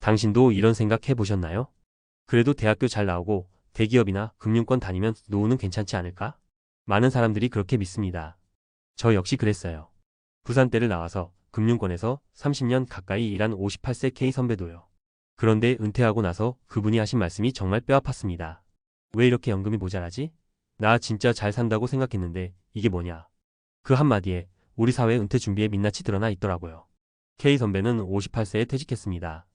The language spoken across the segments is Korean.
당신도 이런 생각 해보셨나요? 그래도 대학교 잘 나오고 대기업이나 금융권 다니면 노후는 괜찮지 않을까? 많은 사람들이 그렇게 믿습니다. 저 역시 그랬어요. 부산대를 나와서 금융권에서 30년 가까이 일한 58세 K 선배도요. 그런데 은퇴하고 나서 그분이 하신 말씀이 정말 뼈아팠습니다. 왜 이렇게 연금이 모자라지? 나 진짜 잘 산다고 생각했는데 이게 뭐냐? 그 한마디에 우리 사회 은퇴 준비에 민낯이 드러나 있더라고요. K 선배는 58세에 퇴직했습니다.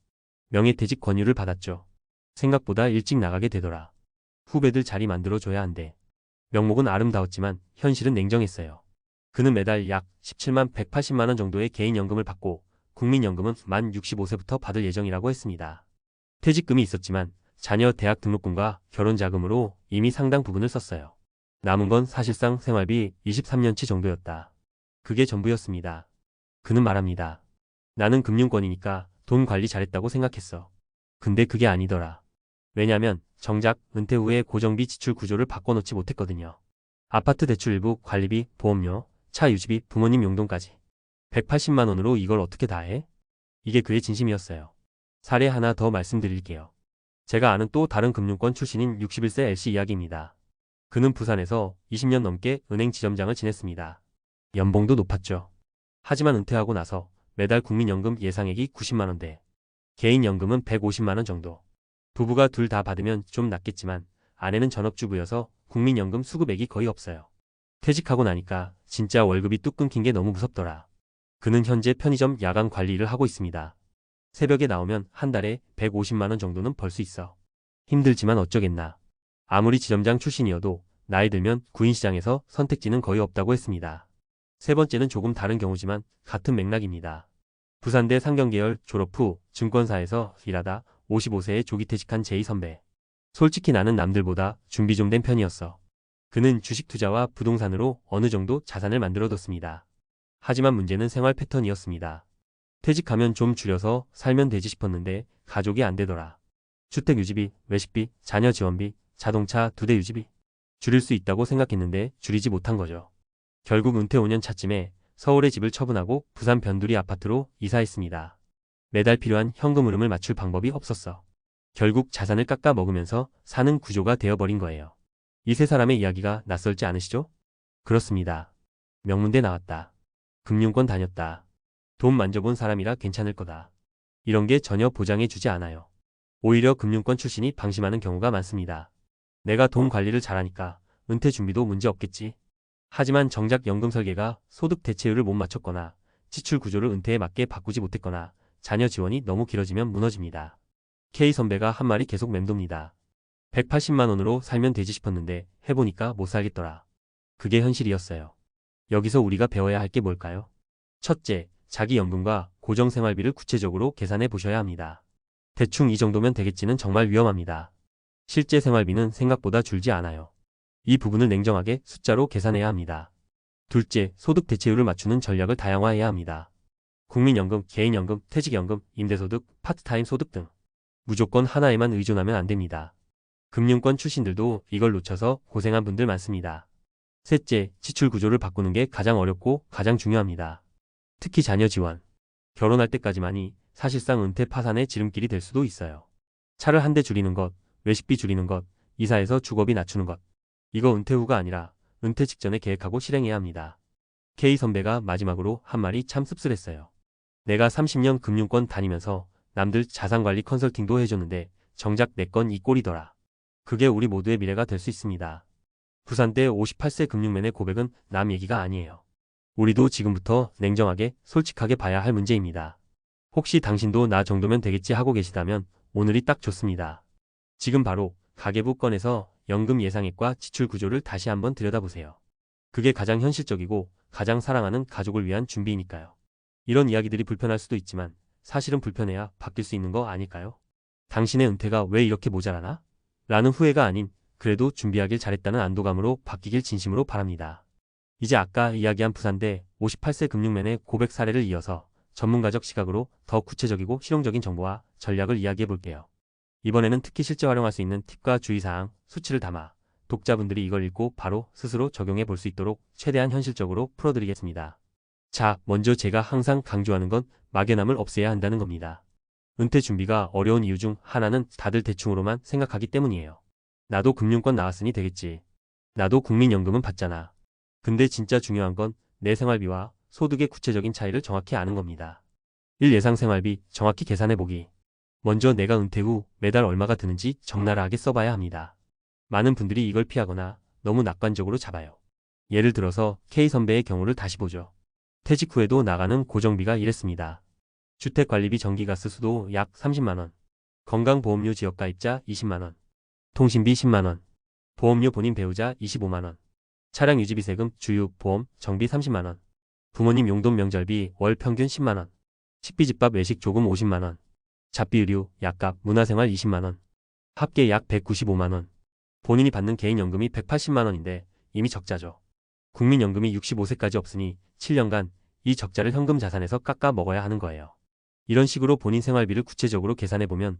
명예퇴직 권유를 받았죠. 생각보다 일찍 나가게 되더라. 후배들 자리 만들어줘야 한대. 명목은 아름다웠지만 현실은 냉정했어요. 그는 매달 약 17만 180만 원 정도의 개인연금을 받고 국민연금은 만 65세부터 받을 예정이라고 했습니다. 퇴직금이 있었지만 자녀 대학 등록금과 결혼자금으로 이미 상당 부분을 썼어요. 남은 건 사실상 생활비 23년치 정도였다. 그게 전부였습니다. 그는 말합니다. 나는 금융권이니까 돈 관리 잘했다고 생각했어. 근데 그게 아니더라. 왜냐면 정작 은퇴 후에 고정비 지출 구조를 바꿔놓지 못했거든요. 아파트 대출 일부, 관리비, 보험료, 차 유지비, 부모님 용돈까지. 180만 원으로 이걸 어떻게 다 해? 이게 그의 진심이었어요. 사례 하나 더 말씀드릴게요. 제가 아는 또 다른 금융권 출신인 61세 L씨 이야기입니다. 그는 부산에서 20년 넘게 은행 지점장을 지냈습니다. 연봉도 높았죠. 하지만 은퇴하고 나서 매달 국민연금 예상액이 90만 원대, 개인연금은 150만 원 정도. 부부가 둘 다 받으면 좀 낫겠지만 아내는 전업주부여서 국민연금 수급액이 거의 없어요. 퇴직하고 나니까 진짜 월급이 뚝 끊긴 게 너무 무섭더라. 그는 현재 편의점 야간 관리 일을 하고 있습니다. 새벽에 나오면 한 달에 150만 원 정도는 벌 수 있어. 힘들지만 어쩌겠나. 아무리 지점장 출신이어도 나이 들면 구인시장에서 선택지는 거의 없다고 했습니다. 세 번째는 조금 다른 경우지만 같은 맥락입니다. 부산대 상경계열 졸업 후 증권사에서 일하다 55세에 조기 퇴직한 제이 선배. 솔직히 나는 남들보다 준비 좀 된 편이었어. 그는 주식 투자와 부동산으로 어느 정도 자산을 만들어뒀습니다. 하지만 문제는 생활 패턴이었습니다. 퇴직하면 좀 줄여서 살면 되지 싶었는데 가족이 안 되더라. 주택 유지비, 외식비, 자녀 지원비, 자동차 2대 유지비. 줄일 수 있다고 생각했는데 줄이지 못한 거죠. 결국 은퇴 5년 차쯤에 서울에 집을 처분하고 부산 변두리 아파트로 이사했습니다. 매달 필요한 현금 흐름을 맞출 방법이 없었어. 결국 자산을 깎아 먹으면서 사는 구조가 되어버린 거예요. 이 세 사람의 이야기가 낯설지 않으시죠? 그렇습니다. 명문대 나왔다. 금융권 다녔다. 돈 만져본 사람이라 괜찮을 거다. 이런 게 전혀 보장해주지 않아요. 오히려 금융권 출신이 방심하는 경우가 많습니다. 내가 돈 관리를 잘하니까 은퇴 준비도 문제 없겠지. 하지만 정작 연금 설계가 소득 대체율을 못 맞췄거나 지출 구조를 은퇴에 맞게 바꾸지 못했거나 자녀 지원이 너무 길어지면 무너집니다. K 선배가 한 말이 계속 맴돕니다. 180만 원으로 살면 되지 싶었는데 해보니까 못 살겠더라. 그게 현실이었어요. 여기서 우리가 배워야 할 게 뭘까요? 첫째, 자기 연금과 고정생활비를 구체적으로 계산해 보셔야 합니다. 대충 이 정도면 되겠지는 정말 위험합니다. 실제 생활비는 생각보다 줄지 않아요. 이 부분을 냉정하게 숫자로 계산해야 합니다. 둘째, 소득 대체율을 맞추는 전략을 다양화해야 합니다. 국민연금, 개인연금, 퇴직연금, 임대소득, 파트타임 소득 등 무조건 하나에만 의존하면 안 됩니다. 금융권 출신들도 이걸 놓쳐서 고생한 분들 많습니다. 셋째, 지출 구조를 바꾸는 게 가장 어렵고 가장 중요합니다. 특히 자녀 지원. 결혼할 때까지만이 사실상 은퇴 파산의 지름길이 될 수도 있어요. 차를 한 대 줄이는 것, 외식비 줄이는 것, 이사해서 주거비 낮추는 것. 이거 은퇴 후가 아니라 은퇴 직전에 계획하고 실행해야 합니다. K 선배가 마지막으로 한 말이 참 씁쓸했어요. 내가 30년 금융권 다니면서 남들 자산관리 컨설팅도 해줬는데 정작 내 건 이 꼴이더라. 그게 우리 모두의 미래가 될 수 있습니다. 부산대 58세 금융맨의 고백은 남 얘기가 아니에요. 우리도 지금부터 냉정하게 솔직하게 봐야 할 문제입니다. 혹시 당신도 나 정도면 되겠지 하고 계시다면 오늘이 딱 좋습니다. 지금 바로 가계부 꺼내서 연금 예상액과 지출 구조를 다시 한번 들여다보세요. 그게 가장 현실적이고 가장 사랑하는 가족을 위한 준비니까요. 이런 이야기들이 불편할 수도 있지만 사실은 불편해야 바뀔 수 있는 거 아닐까요? 당신의 은퇴가 왜 이렇게 모자라나? 라는 후회가 아닌 그래도 준비하길 잘했다는 안도감으로 바뀌길 진심으로 바랍니다. 이제 아까 이야기한 부산대 58세 금융맨의 고백 사례를 이어서 전문가적 시각으로 더 구체적이고 실용적인 정보와 전략을 이야기해 볼게요. 이번에는 특히 실제 활용할 수 있는 팁과 주의사항, 수치를 담아 독자분들이 이걸 읽고 바로 스스로 적용해 볼 수 있도록 최대한 현실적으로 풀어드리겠습니다. 자, 먼저 제가 항상 강조하는 건 막연함을 없애야 한다는 겁니다. 은퇴 준비가 어려운 이유 중 하나는 다들 대충으로만 생각하기 때문이에요. 나도 금융권 나왔으니 되겠지. 나도 국민연금은 받잖아. 근데 진짜 중요한 건 내 생활비와 소득의 구체적인 차이를 정확히 아는 겁니다. 1. 예상 생활비 정확히 계산해보기. 먼저 내가 은퇴 후 매달 얼마가 드는지 적나라하게 써봐야 합니다. 많은 분들이 이걸 피하거나 너무 낙관적으로 잡아요. 예를 들어서 K선배의 경우를 다시 보죠. 퇴직 후에도 나가는 고정비가 이랬습니다. 주택관리비 전기가스 수도 약 30만원, 건강보험료 지역가입자 20만원, 통신비 10만원, 보험료 본인 배우자 25만원, 차량 유지비 세금 주유 보험 정비 30만원, 부모님 용돈 명절비 월 평균 10만원, 식비 집밥 외식 조금 50만원, 잡비 의류 약값 문화생활 20만원, 합계 약 195만원, 본인이 받는 개인연금이 180만원인데 이미 적자죠. 국민연금이 65세까지 없으니 7년간 이 적자를 현금 자산에서 깎아 먹어야 하는 거예요. 이런 식으로 본인 생활비를 구체적으로 계산해보면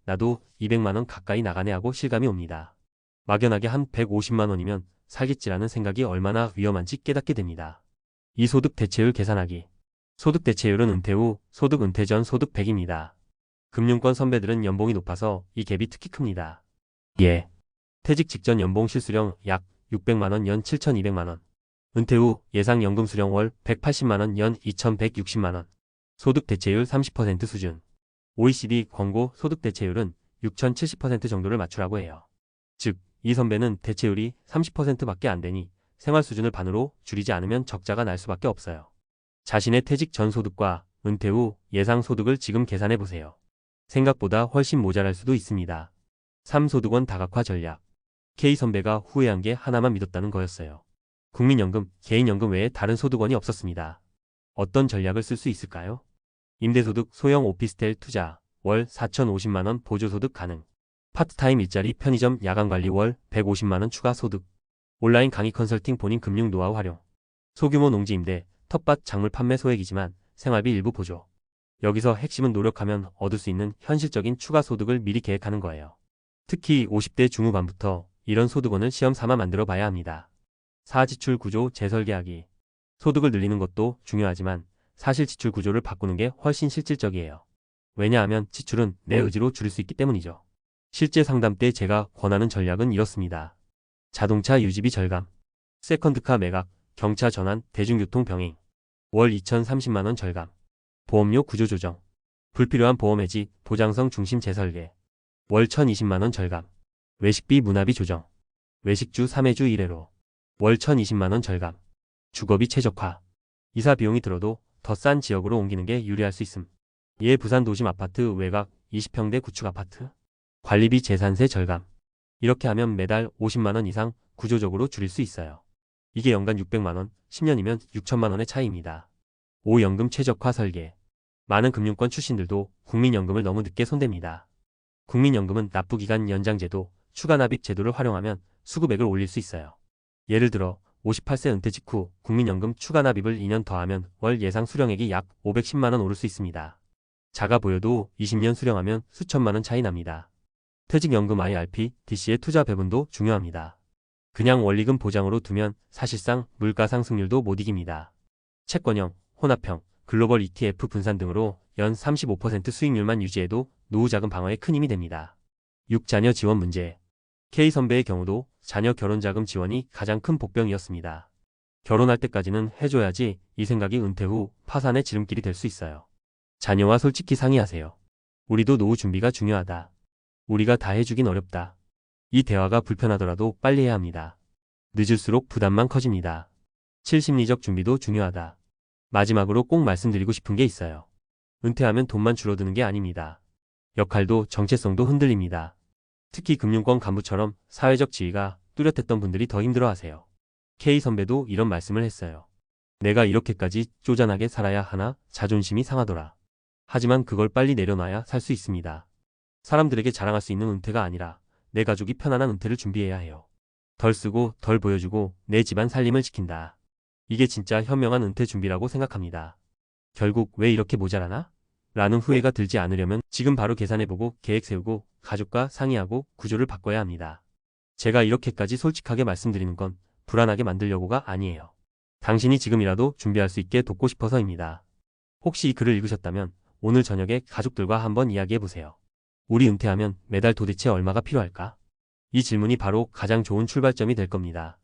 나도 200만원 가까이 나가네 하고 실감이 옵니다. 막연하게 한 150만원이면 살겠지라는 생각이 얼마나 위험한지 깨닫게 됩니다. 이 소득 대체율 계산하기. 소득 대체율은 은퇴 후, 소득 은퇴 전 소득 100입니다. 금융권 선배들은 연봉이 높아서 이 갭이 특히 큽니다. 퇴직 직전 연봉 실수령 약 600만원 연 7,200만원. 은퇴 후 예상 연금 수령 월 180만원 연 2,160만원. 소득 대체율 30% 수준. OECD 권고 소득 대체율은 6,070% 정도를 맞추라고 해요. 즉, 이 선배는 대체율이 30%밖에 안 되니 생활 수준을 반으로 줄이지 않으면 적자가 날 수밖에 없어요. 자신의 퇴직 전 소득과 은퇴 후 예상 소득을 지금 계산해 보세요. 생각보다 훨씬 모자랄 수도 있습니다. 3. 소득원 다각화 전략. K선배가 후회한 게 하나만 믿었다는 거였어요. 국민연금, 개인연금 외에 다른 소득원이 없었습니다. 어떤 전략을 쓸 수 있을까요? 임대소득, 소형 오피스텔 투자, 월 4,050만원 보조소득 가능. 파트타임 일자리, 편의점, 야간관리 월 150만원 추가 소득. 온라인 강의 컨설팅, 본인 금융 노하우 활용. 소규모 농지 임대, 텃밭, 작물 판매 소액이지만 생활비 일부 보조. 여기서 핵심은 노력하면 얻을 수 있는 현실적인 추가 소득을 미리 계획하는 거예요. 특히 50대 중후반부터 이런 소득원을 시험 삼아 만들어 봐야 합니다. 4. 지출 구조 재설계하기. 소득을 늘리는 것도 중요하지만 사실 지출 구조를 바꾸는 게 훨씬 실질적이에요. 왜냐하면 지출은 내 의지로 줄일 수 있기 때문이죠. 실제 상담 때 제가 권하는 전략은 이렇습니다. 자동차 유지비 절감, 세컨드카 매각, 경차 전환, 대중교통 병행, 월 2,030만원 절감, 보험료 구조 조정, 불필요한 보험 해지, 보장성 중심 재설계, 월 1,020만원 절감, 외식비 문화비 조정, 외식주 3회주 1회로, 월 1,020만원 절감, 주거비 최적화, 이사 비용이 들어도 더 싼 지역으로 옮기는 게 유리할 수 있음. 이에 부산 도심 아파트 외곽 20평대 구축 아파트, 관리비 재산세 절감. 이렇게 하면 매달 50만원 이상 구조적으로 줄일 수 있어요. 이게 연간 600만원, 10년이면 6천만원의 차이입니다. 5. 연금 최적화 설계. 많은 금융권 출신들도 국민연금을 너무 늦게 손댑니다. 국민연금은 납부기간 연장제도, 추가납입 제도를 활용하면 수급액을 올릴 수 있어요. 예를 들어 58세 은퇴 직후 국민연금 추가납입을 2년 더하면 월 예상 수령액이 약 510만원 오를 수 있습니다. 작아 보여도 20년 수령하면 수천만원 차이 납니다. 퇴직연금 IRP, DC의 투자 배분도 중요합니다. 그냥 원리금 보장으로 두면 사실상 물가 상승률도 못 이깁니다. 채권형, 혼합형, 글로벌 ETF 분산 등으로 연 35% 수익률만 유지해도 노후자금 방어에 큰 힘이 됩니다. 6. 자녀 지원 문제. K선배의 경우도 자녀 결혼자금 지원이 가장 큰 복병이었습니다. 결혼할 때까지는 해줘야지 이 생각이 은퇴 후 파산의 지름길이 될 수 있어요. 자녀와 솔직히 상의하세요. 우리도 노후 준비가 중요하다. 우리가 다 해주긴 어렵다. 이 대화가 불편하더라도 빨리 해야 합니다. 늦을수록 부담만 커집니다. 7. 심리적 준비도 중요하다. 마지막으로 꼭 말씀드리고 싶은 게 있어요. 은퇴하면 돈만 줄어드는 게 아닙니다. 역할도 정체성도 흔들립니다. 특히 금융권 간부처럼 사회적 지위가 뚜렷했던 분들이 더 힘들어하세요. K선배도 이런 말씀을 했어요. 내가 이렇게까지 쪼잔하게 살아야 하나 자존심이 상하더라. 하지만 그걸 빨리 내려놔야 살 수 있습니다. 사람들에게 자랑할 수 있는 은퇴가 아니라 내 가족이 편안한 은퇴를 준비해야 해요. 덜 쓰고 덜 보여주고 내 집안 살림을 지킨다. 이게 진짜 현명한 은퇴 준비라고 생각합니다. 결국 왜 이렇게 모자라나? 라는 후회가 들지 않으려면 지금 바로 계산해보고 계획 세우고 가족과 상의하고 구조를 바꿔야 합니다. 제가 이렇게까지 솔직하게 말씀드리는 건 불안하게 만들려고가 아니에요. 당신이 지금이라도 준비할 수 있게 돕고 싶어서입니다. 혹시 이 글을 읽으셨다면 오늘 저녁에 가족들과 한번 이야기해보세요. 우리 은퇴하면 매달 도대체 얼마가 필요할까? 이 질문이 바로 가장 좋은 출발점이 될 겁니다.